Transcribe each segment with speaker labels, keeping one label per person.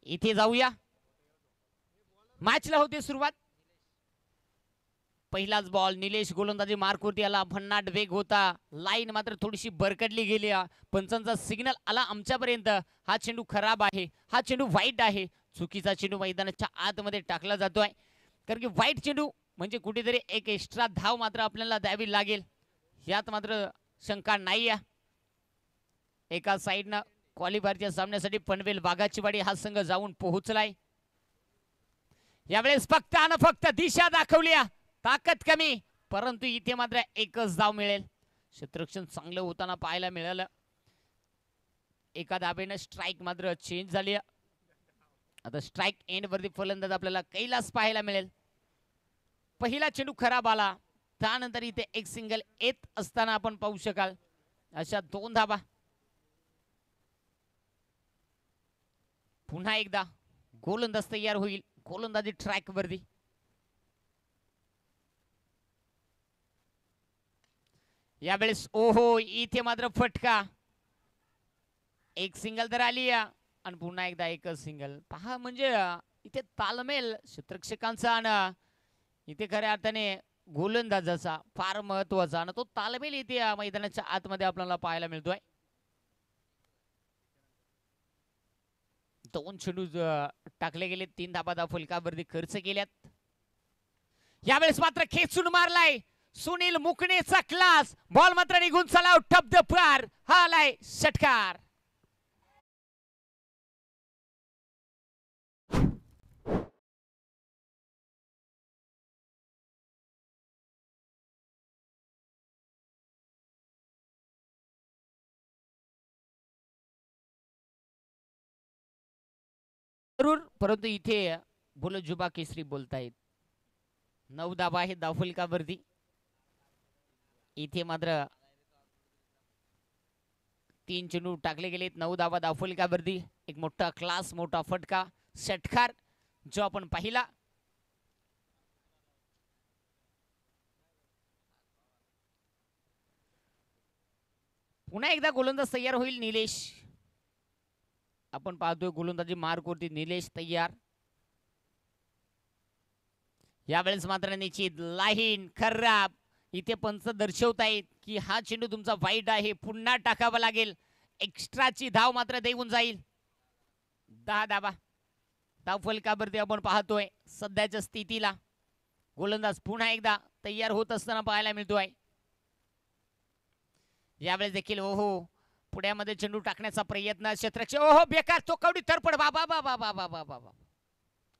Speaker 1: इथे जाऊया. मॅचला होते सुरुवात. पहिलाच बॉल निलेश गोलंदाजी मार्कवरती आला. भन्नाट वेग होता. लाईन मात्र थोडीशी बरकडली गेली. पंचांचा सिग्नल आला आमच्यापर्यंत. हा चेंडू खराब आहे, हा चेंडू वाईट आहे. चुकीचा चेंडू मैदानाच्या आतमध्ये टाकला जातोय. कारण की वाईट चेंडू म्हणजे कुठेतरी एक एक्स्ट्रा धाव मात्र आपल्याला द्यावी लागेल, यात मात्र शंका नाही आहे. एका साईडनं क्वालिफायरच्या सामन्यासाठी पनवेल वाघाचीवाडी हा संघ जाऊन पोहोचलाय. यावेळेस फक्त आणि फक्त दिशा दाखवली, ताकद कमी, परंतु इथे मात्र एकच धाव मिळेल. क्षेत्ररक्षण चांगलं होताना पाहायला मिळालं. एका धाबेनं स्ट्राईक मात्र चेंज झाली. आता स्ट्राईक एंड वरती फलंदाज आपल्याला कैलास पाहायला मिळेल. पहिला चेंडू खराब आला, त्यानंतर इथे एक सिंगल येत असताना आपण पाहू शकाल. अशा 2 धाबा. पुन्हा एकदा गोलंदाज तयार होईल. गोलंदाजी ट्रॅक वरती. यावेळेस ओहो, इथे मात्र फटका. एक सिंगल तर आली आणि पुन्हा एकदा एकच सिंगल. पहा म्हणजे इथे तालमेल क्षेत्ररक्षकांचा आणि इथे खऱ्या अर्थाने गोलंदाजाचा फार महत्वाचा आणि तो तालमेल इथे मैदानाच्या आतमध्ये आपल्याला पाहायला मिळतोय. 2 चेंडू टाकले गेले. 3 धाबा फलकावरती खर्च केल्यात. यावेळेस मात्र खेचून मारलाय सुनील मुकणेचा क्लास. बॉल मात्र निघून चला टप पार. हा आलाय षटकार. जरूर, परंतु इथे जुबा केसरी बोलतायत. 9 धाबा आहे धावफलकावरती. इथे मात्र 3 चेंडू टाकले गेलेत. 9 धाबा धावफलकावरती. एक मोठा क्लास, मोठा फटका, षटकार जो आपण पाहिला. पुन्हा एकदा गोलंदाज तयार होईल निलेश. आपण पाहतोय गोलंदाजी मार्कवरती निलेश तयार. यावेळेस मात्र निश्चित लाईन खराब. इथे पंच दर्शवतायत की हा चेंडू तुमचा वाईट आहे, पुन्हा टाकावा लागेल. एक्स्ट्राची धाव मात्र देऊन जाईल. 10 धाबा धावफलकावरती आपण पाहतोय. सध्याच्या स्थितीला गोलंदाज पुन्हा एकदा तयार होत असताना पाहायला मिळतोय. यावेळेस देखील ओहो, पुढ्यामध्ये चेंडू टाकण्याचा प्रयत्न. क्षेत्ररक्षक ओहो, बेकार चोकवडी तरपड. बाबा बाबा बाबा बाबा,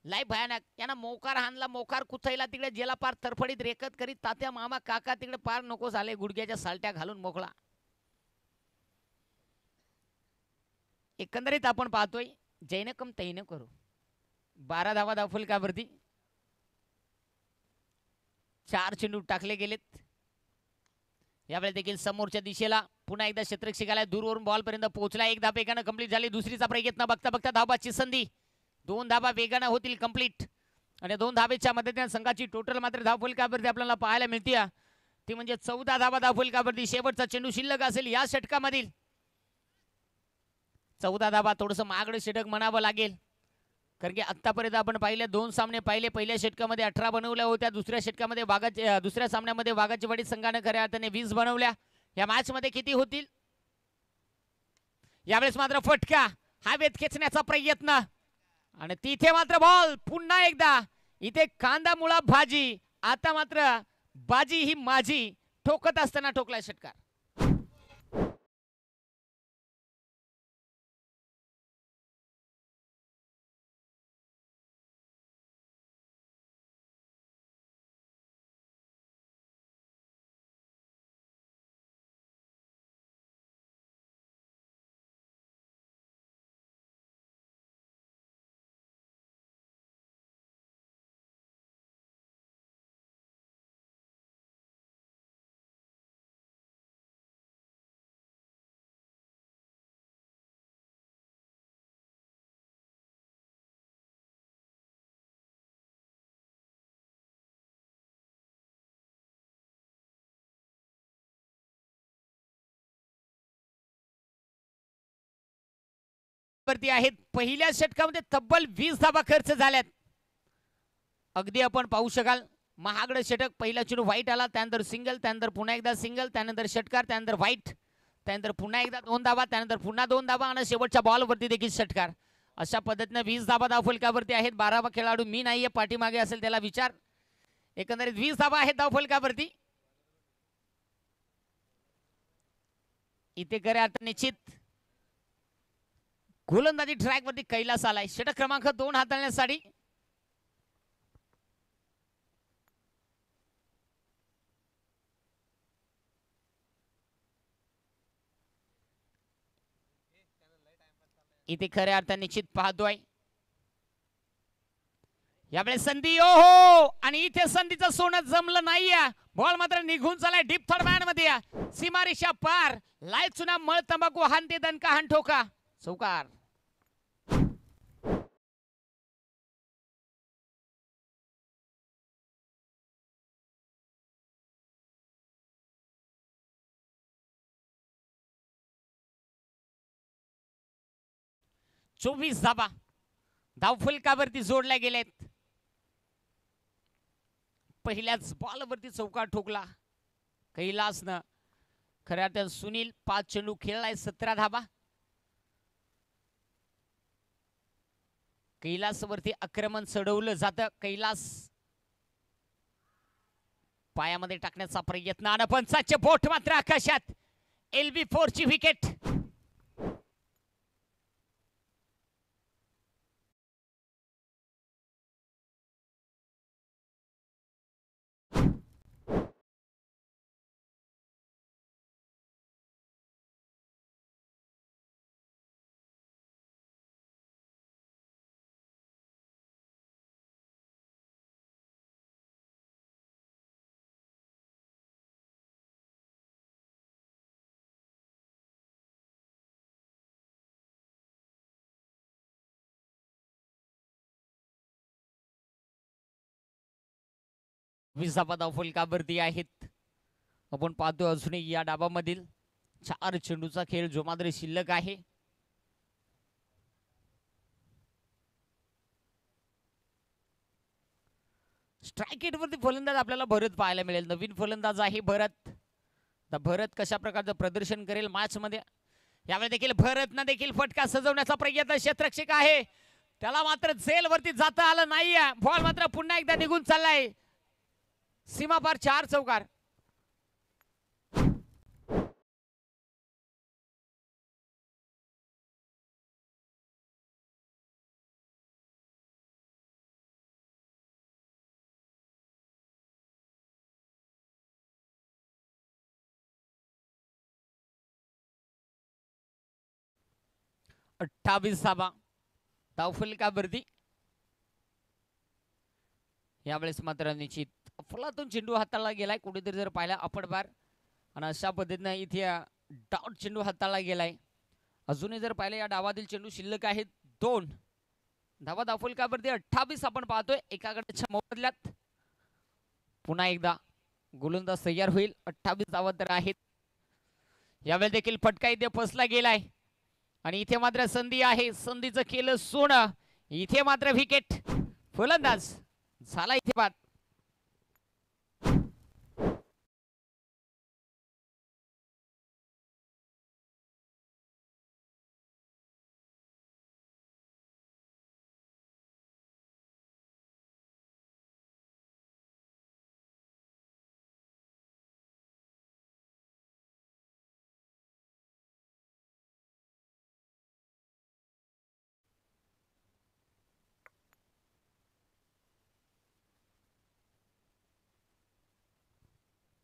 Speaker 1: लय भयानक. यांना मोकार हाणला. मोकार कुथैला तिकडे जेला पार तरफडीत रेखत करीत तात्या मामा काका तिकडे पार नको झाले. गुडघ्याच्या सालट्या घालून मोकळा. एकंदरीत आपण पाहतोय जैन कम तैन करू. 12 धावा धावफलकावरती. 4 चेंडू टाकले गेलेत. यावेळेस देखील समोरच्या दिशेला पुन्हा एकदा क्षेत्ररक्षकाला दूरवरून बॉल पर्यंत पोहोचला. एक धाब वेगानं कंप्लीट झाली. दुसरीचा प्रयत्न बघता बघता धाबाची संधी. 2 धाबा वेगानं होतील कंप्लीट आणि 2 धाबेच्या मदतीने संघाची टोटल मात्र धावफलकावरती आपल्याला पाहायला मिळते ती म्हणजे 14 धाबा धावफलकावरती. शेवटचा चेंडू शिल्लक असेल या षटकामधील. 14 धाबा थोडंसं महागडं षटक म्हणावं लागेल, कारण की आतापर्यंत आपण पाहिले 2 सामने पाहिले. पहिल्या षटकामध्ये 18 बनवल्या होत्या. दुसऱ्या षटकामध्ये दुसऱ्या सामन्यामध्ये वाघाचीवाडी संघाने खऱ्या अर्थाने 20 बनवल्या. या मॅच मध्ये किती होतील? यावेळेस मात्र फटका, हवेत खेचण्याचा प्रयत्न आणि तिथे मात्र बॉल पुन्हा एकदा. इथे कांदा मुळा भाजी. आता मात्र बाजी ही माझी. ठोकत असताना ठोकलाय षटकार. वरती आहेत. पहिल्या षटकामध्ये तब्बल 20 धावा खर्च झाल्यात. अगदी आपण पाहू शकाल महागडं षटक. पहिला चेंडू व्हाईट आला, त्यानंतर सिंगल, त्यानंतर पुन्हा एकदा सिंगल, त्यानंतर षटकार, त्यानंतर व्हाईट, त्यानंतर पुन्हा एकदा 2 धावा, त्यानंतर पुन्हा 2 धावा आणि शेवटच्या बॉलवरती देखील षटकार. अशा पद्धतीने 20 धावा धावफलकावरती आहेत. 12वा खेळाडू मी नाहीये, पाठीमागे असेल त्याला विचार. एकंदरीत 20 धावा आहेत धावफलकावरती. इथे खऱ्या अर्थाने निश्चित गोलंदाजी ट्रॅकवरती कैलास आलाय. षटक क्रमांक 2 हाताळण्यासाठी. इथे खऱ्या अर्थाने निश्चित पाहतोय यावेळेस संधी. ओहो, आणि इथे संधीचं सोनं जमलं नाहीये. बॉल मात्र निघून चालाय डीप थर्ड मॅन मध्ये. सीमारेषा पार. लाय चुना मळ तंबाखू हानते दणका हान ठोका. चौकार. चोवीस धावा धावफलकावरती जोडल्या गेलेत. पहिल्याच बॉलवरती चौकार ठोकला कैलासनं. खऱ्या अर्थाने सुनील 5 चेंडू खेळलाय, 17 धावा. कैलासवरती आक्रमण चढवलं जातं. कैलास पायामध्ये टाकण्याचा प्रयत्न आणि पंचाचे बोट मात्र आकाशात. LB4 ची विकेट. विसापा धावफलकावरती आहेत. आपण पाहतो अजूनही या डाबामधील 4 चेंडूचा खेळ जो मात्र शिल्लक आहे. स्ट्राइक रेट वरती फलंदाज आपल्याला भरत पाहायला मिळेल. नवीन फलंदाज आहे भरत. तर भरत कशा प्रकारचं प्रदर्शन करेल मॅच मध्ये. यावेळी देखील भरतनं देखील फटका सजवण्याचा प्रयत्न. क्षेत्ररक्षक आहे, त्याला मात्र झेल वरती जाता आलं नाहीये. बॉल मात्र पुन्हा एकदा निघून चाललाय. सीमापार 4 चौकार. अठ्ठावीस धावा धावफलकावरती. यावेळेस मात्र निश्चित फुलातून चेंडू हाताळला गेलाय. कुठेतरी जर पाहिला अपड बार आणि अशा पद्धतीने इथे डाऊट चेंडू हाताळला गेलाय. अजूनही जर पाहिलं या डावातील चेंडू शिल्लक आहेत 2 धावा धावफलकावरती. 28 आपण पाहतोय एका गटाच्या मोबदल्यात. पुन्हा एकदा गोलंदाज तयार होईल. 28 धावा तर आहेत. यावेळी देखील फटका इथे फसला गेलाय आणि इथे मात्र संधी आहे. संधीचं केलं सोनं. इथे मात्र विकेट. फलंदाज झाला इथे बाद.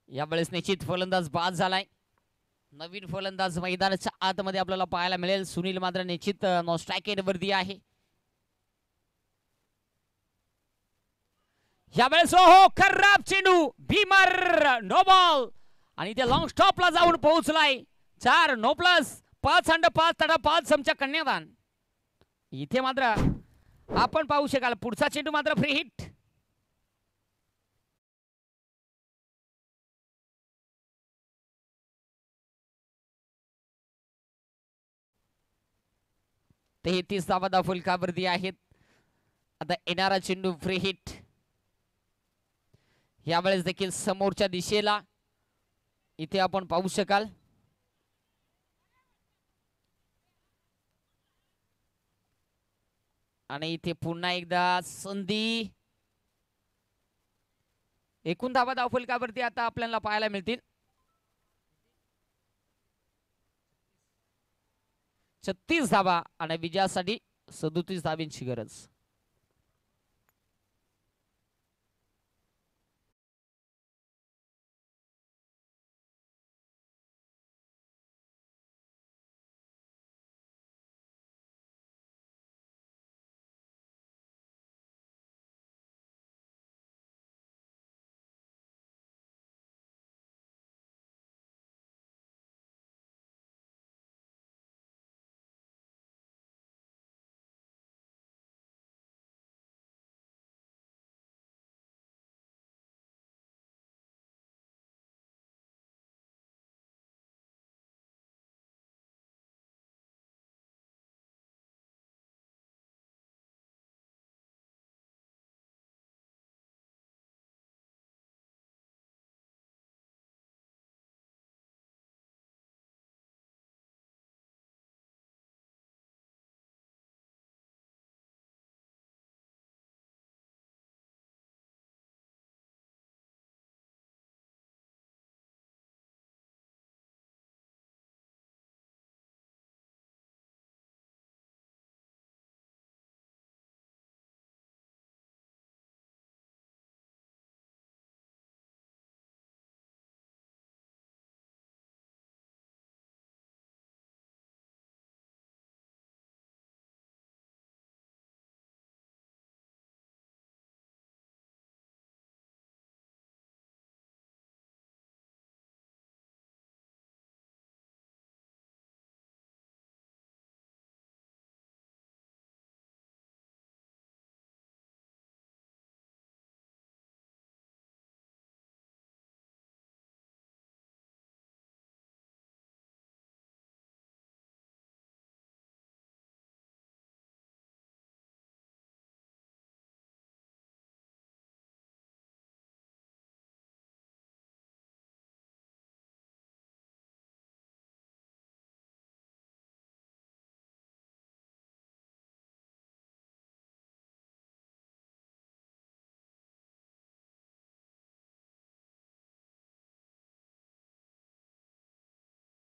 Speaker 1: यावेळेस निश्चित फलंदाज बाद झालाय. नवीन फलंदाज मैदानाच्या आतमध्ये आपल्याला पाहायला मिळेल. सुनील मात्र निश्चित नो स्ट्राइक वरती आहे. यावेळेस हो खराब चेंडू. भीमर नो बॉल आणि ते लॉंग स्टॉपला जाऊन पोहोचलाय. 4 नो प्लस 5 अंड 5 तडा 5 चमचा कन्यादान. इथे मात्र आपण पाहू शकाल पुढचा चेंडू मात्र फ्री हिट. 33 धावा फलकावरती आहेत. आता येणारा चेंडू फ्री हिट. यावेळेस देखील समोरच्या दिशेला इथे आपण पाहू शकाल. आणि इथे पुन्हा एकदा संधी. एकूण धावा फलकावरती आता आपल्याला पाहायला मिळतील 36 धावा आणि विजयासाठी 37 धावांची गरज.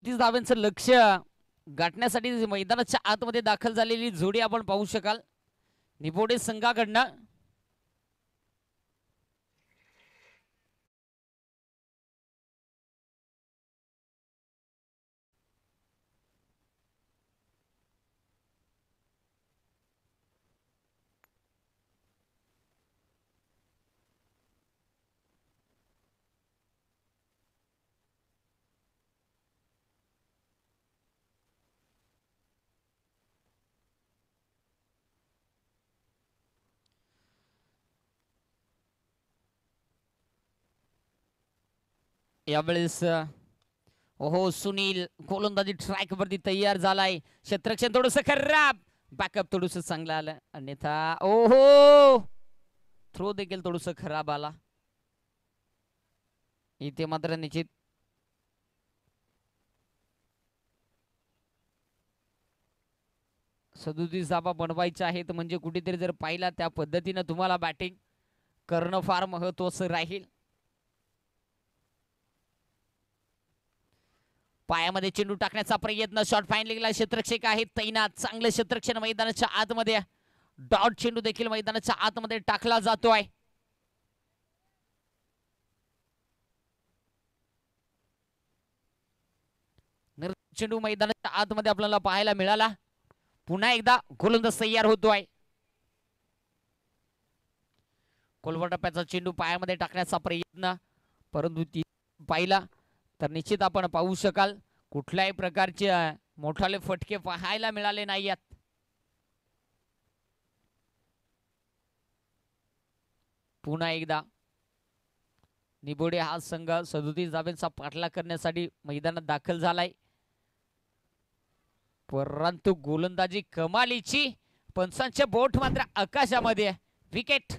Speaker 1: धावांचं लक्ष गाठण्यासाठी मैदानाच्या आतमध्ये दाखल झालेली जोडी आपण पाहू शकाल निबोडे संघाकडनं. यावेळेस ओहो सुनील गोलंदाजी ट्रॅक वरती तयार झालाय. क्षेत्ररक्षण थोडस खराब, बॅकअप थोडस चांगलं आलं, अन्यथा ओहो थ्रो देखील थोडस खराब आला. इथे मात्र निश्चित सदोतीस धावा बनवायच्या आहेत. म्हणजे कुठेतरी जर पाहिला त्या पद्धतीने तुम्हाला बॅटिंग करणं फार महत्वाचं राहील. पायामध्ये चेंडू टाकण्याचा प्रयत्न, शॉट फाईनलिंगला क्षेत्ररक्षक आहेत तैनात. चांगलं क्षेत्ररक्षण मैदानाच्या आतमध्ये, डॉट चेंडू देखील मैदानाच्या आतमध्ये टाकला जातोय. चेंडू मैदानाच्या आतमध्ये आपल्याला पाहायला मिळाला. पुन्हा एकदा गोलंदाज तयार होतोय. कोलवा टप्प्याचा चेंडू पायामध्ये टाकण्याचा प्रयत्न, परंतु ती पाहिला तर निश्चित आपण पाहू शकाल कुठल्याही प्रकारचे मोठाले फटके पाहायला मिळाले नाहीत. पुन्हा एकदा निबोडे हा संघ 37 धावांचा पाठलाग करण्यासाठी मैदानात दाखल झालाय. परंतु गोलंदाजी कमालीची, पंचांच्या बोट मात्र आकाशामध्ये. विकेट.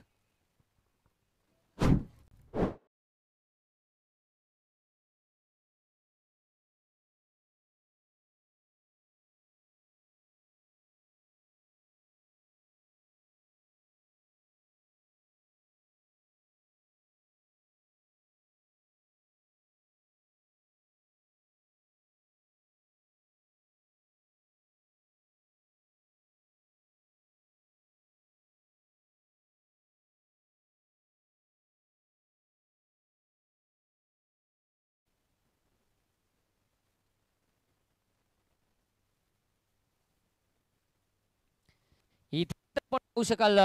Speaker 1: इथे पण पाहू शकाल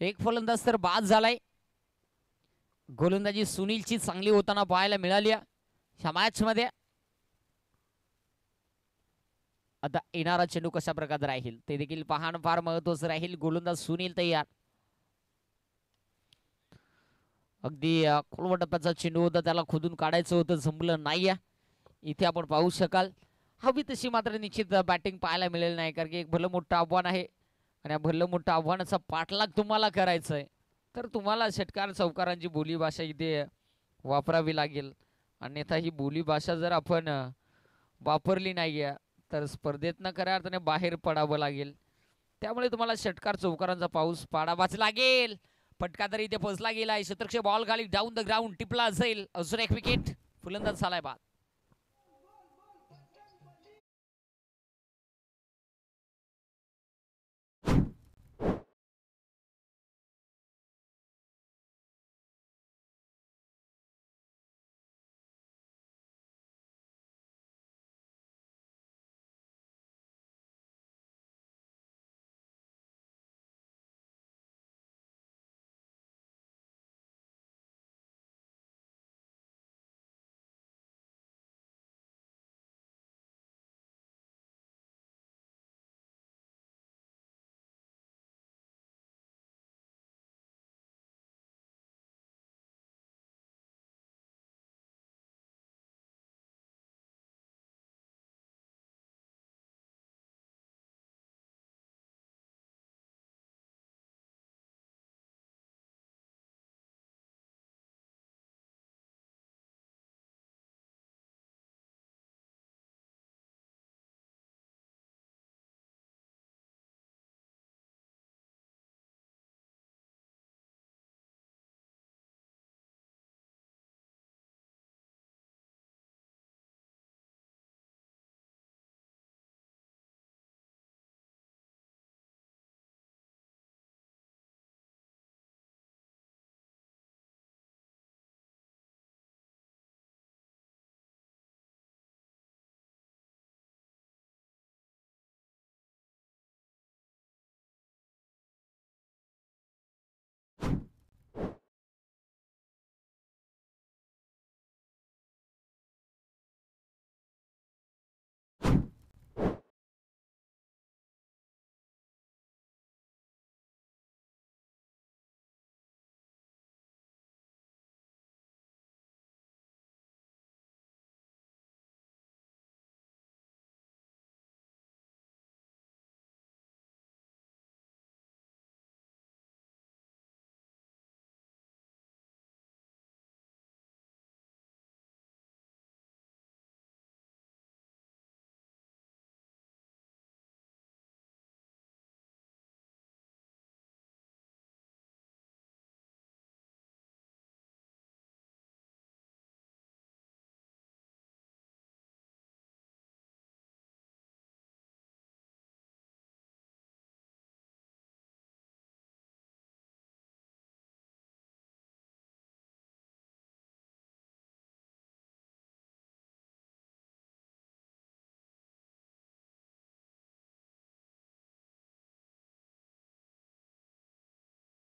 Speaker 1: एक फलंदाज तर बाद झालाय. गोलंदाजी सुनीलची चांगली होताना पाहायला मिळाली ह्या मॅच मध्ये. आता येणारा चेंडू कशा प्रकारे राहील ते देखील पाहणं फार महत्वाचं राहील. गोलंदाज सुनील तयार. अगदी खोलवर टप्प्याचा चेंडू होता, त्याला खोदून काढायचं होतं, जमलं नाही. इथे आपण पाहू शकाल हवी तशी मात्र निश्चित बॅटिंग पाहायला मिळेल नाही, कारण की एक भलं मोठं आव्हान आहे आणि या भलं मोठं आव्हानाचा पाठलाग तुम्हाला करायचा आहे. तर तुम्हाला षटकार चौकारांची बोलीभाषा इथे वापरावी लागेल. अन्यथा ही बोलीभाषा जर आपण वापरली नाही तर स्पर्धेतनं खऱ्या अर्थाने बाहेर पडावं लागेल. त्यामुळे तुम्हाला षटकार चौकारांचा पाऊस पाडावाच लागेल. फटका तरी इथे पोचला गेलाय. शतरक्षक बॉल खाली डाऊन द ग्राउंड टिपला असेल. अजून एक विकेट. फुलंदाज झालाय बाद.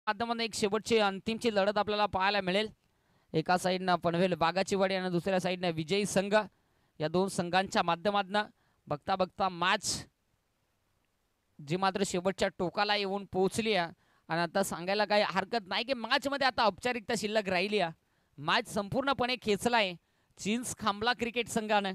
Speaker 1: माध्यमातून एक शेवटची अंतिमची लढत आपल्याला पाहायला मिळेल. एका साईडनं पनवेल बागाची वाडी आणि दुसऱ्या साईडनं विजयी संघ. या दोन संघांच्या माध्यमातून बघता बघता मॅच जी मात्र शेवटच्या टोकाला येऊन पोहोचली आणि आता सांगायला काही हरकत नाही की मॅच मध्ये आता औपचारिकता शिल्लक राहिली. मॅच संपूर्णपणे खेचलाय चिंच खांबला क्रिकेट संघानं.